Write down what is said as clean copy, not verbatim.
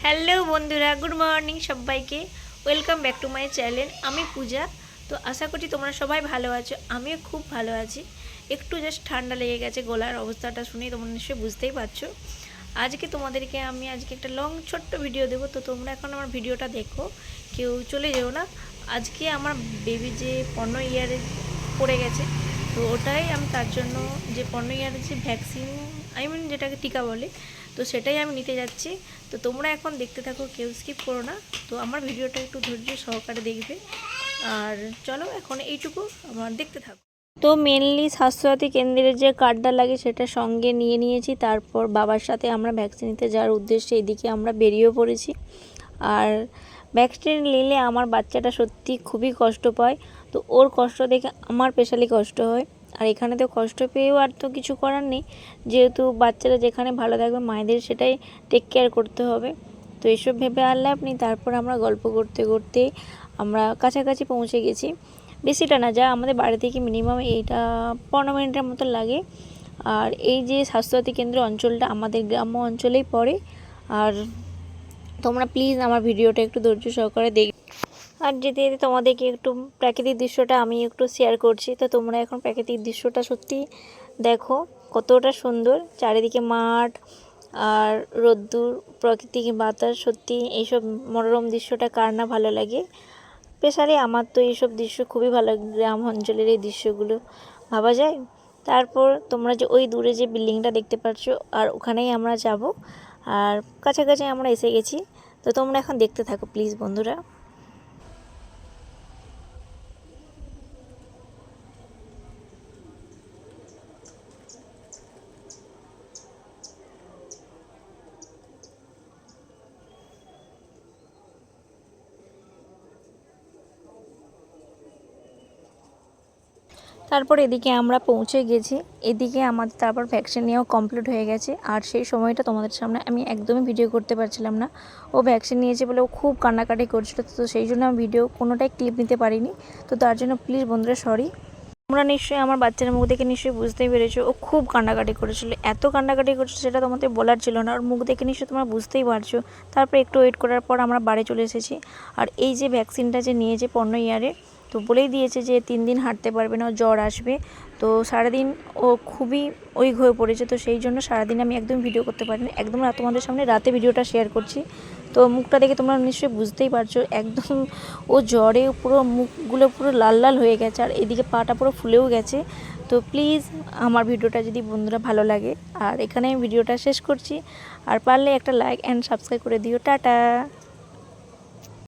Hello বন্ধুরা, good morning সবাইকে। Welcome back to my channel. আমি পূজা। তো আশা করছি তোমরা সবাই ভালো আছো, আমিও খুব ভালো আছি। একটু জাস্ট ঠান্ডা লেগে গেছে, গলার অবস্থাটা শুনেই তোমরা নিশ্চয়ই বুঝতেই পারছো। আজকে তোমাদেরকে আমি একটা লং ছোট্ট ভিডিও দেবো, তো তোমরা এখন আমার ভিডিওটা দেখো, কেউ চলে যেও না। আজকে আমার বেবি যে 15 ইয়ারে পড়ে গেছে, তো ওটাই আমি তার জন্য যে 15 ইয়ারের যে ভ্যাকসিন, যেটাকে টিকা বলে, তো সেটাই আমি নিতে যাচ্ছি। তো তোমরা এখন দেখতে থাকো, কেউ স্কিপ করো না। তো আমার ভিডিওটা একটু ধৈর্য সহকারে দেখবে। আর চলো এখন এইটুকু আমার দেখতে থাকো। তো মেনলি স্বাস্থ্যসাথী কেন্দ্রের যে কার্ডটা লাগে সেটা সঙ্গে নিয়ে নিয়েছি। তারপর বাবার সাথে আমরা ভ্যাকসিন নিতে যাওয়ার উদ্দেশ্যে এদিকে আমরা বেরিয়ে পড়েছি। আর ভ্যাকসিন নিলে আমার বাচ্চাটা সত্যি খুবই কষ্ট পায়। তো ওর কষ্ট দেখে আমার স্পেশালি কষ্ট হয়। আর এখানে তো কষ্ট পেয়েও আর তো কিছু করার নেই, যেহেতু বাচ্চারা যেখানে ভালো থাকবে মায়েদের সেটাই টেক কেয়ার করতে হবে। তো এসব ভেবে আর লাভ নেই। তারপর আমরা গল্প করতে করতে আমরা কাছাকাছি পৌঁছে গেছি। বেশিটা না, যা আমাদের বাড়ি থেকে মিনিমাম এইটা 15 মিনিটের মতো লাগে। আর এই যে স্বাস্থ্যসাথী কেন্দ্র অঞ্চলটা আমাদের গ্রাম্য অঞ্চলেই পড়ে। আর তোমরা প্লিজ আমার ভিডিওটা একটু ধৈর্য সহকারে দেখবে। আর যেতে যেতে তোমাদেরকে একটু প্রাকৃতিক দৃশ্যটা আমি একটু শেয়ার করছি। তো তোমরা এখন প্রাকৃতিক দৃশ্যটা সত্যি দেখো, কতটা সুন্দর চারিদিকে মাঠ আর রোদ্দুর, প্রাকৃতিক বাতাস। সত্যি এইসব মনোরম দৃশ্যটা কার না ভালো লাগে। স্পেশালি আমার তো এইসব দৃশ্য খুবই ভালো লাগে, গ্রাম অঞ্চলের এই দৃশ্যগুলো ভাবা যায়। তারপর তোমরা যে ওই দূরে যে বিল্ডিংটা দেখতে পাচ্ছ, আর ওখানেই আমরা যাব। আর কাছাকাছি আমরা এসে গেছি। তো তোমরা এখন দেখতে থাকো প্লিজ বন্ধুরা। তারপর এদিকে আমরা পৌঁছে গেছি। এদিকে আমাদের তারপর ভ্যাকসিন নেওয়া কমপ্লিট হয়ে গেছে। আর সেই সময়টা তোমাদের সামনে আমি একদমই ভিডিও করতে পারছিলাম না। ও ভ্যাকসিন নিয়েছে বলে ও খুব কান্নাকাটি করছিল, তো সেই জন্য আমি ভিডিও কোনোটাই ক্লিপ নিতে পারিনি। তো তার জন্য প্লিজ বন্ধুরা সরি। তোমরা নিশ্চয়ই আমার বাচ্চার মুখ দেখে নিশ্চয়ই বুঝতেই পেরেছো ও খুব কান্নাকাটি করেছিল। এত কান্নাকাটি করেছিল সেটা তোমাদের বলার ছিল না, ওর মুখ দেখে নিশ্চয়ই তোমরা বুঝতেই পারছো। তারপর একটু ওয়েট করার পর আমরা বাড়ি চলে এসেছি। আর এই যে ভ্যাকসিনটা যে নিয়েছে 15 ইয়ারে, তো বলেই দিয়েছে যে 3 দিন হাঁটতে পারবে না, জ্বর আসবে। তো সারাদিন ও খুবই উইক হয়ে পড়েছে। তো সেই জন্য সারাদিন আমি একদম ভিডিও করতে পারিনি, একদম তোমাদের সামনে রাতে ভিডিওটা শেয়ার করছি। তো মুখটা দেখে তোমরা নিশ্চয়ই বুঝতেই পারছো, একদম ও জ্বরে পুরো মুখগুলো পুরো লাল লাল হয়ে গেছে, আর এদিকে পাটা পুরো ফুলেও গেছে। তো প্লিজ আমার ভিডিওটা যদি বন্ধুরা ভালো লাগে, আর এখানে ভিডিওটা শেষ করছি। আর পারলে একটা লাইক অ্যান্ড সাবস্ক্রাইব করে দিও। টাটা।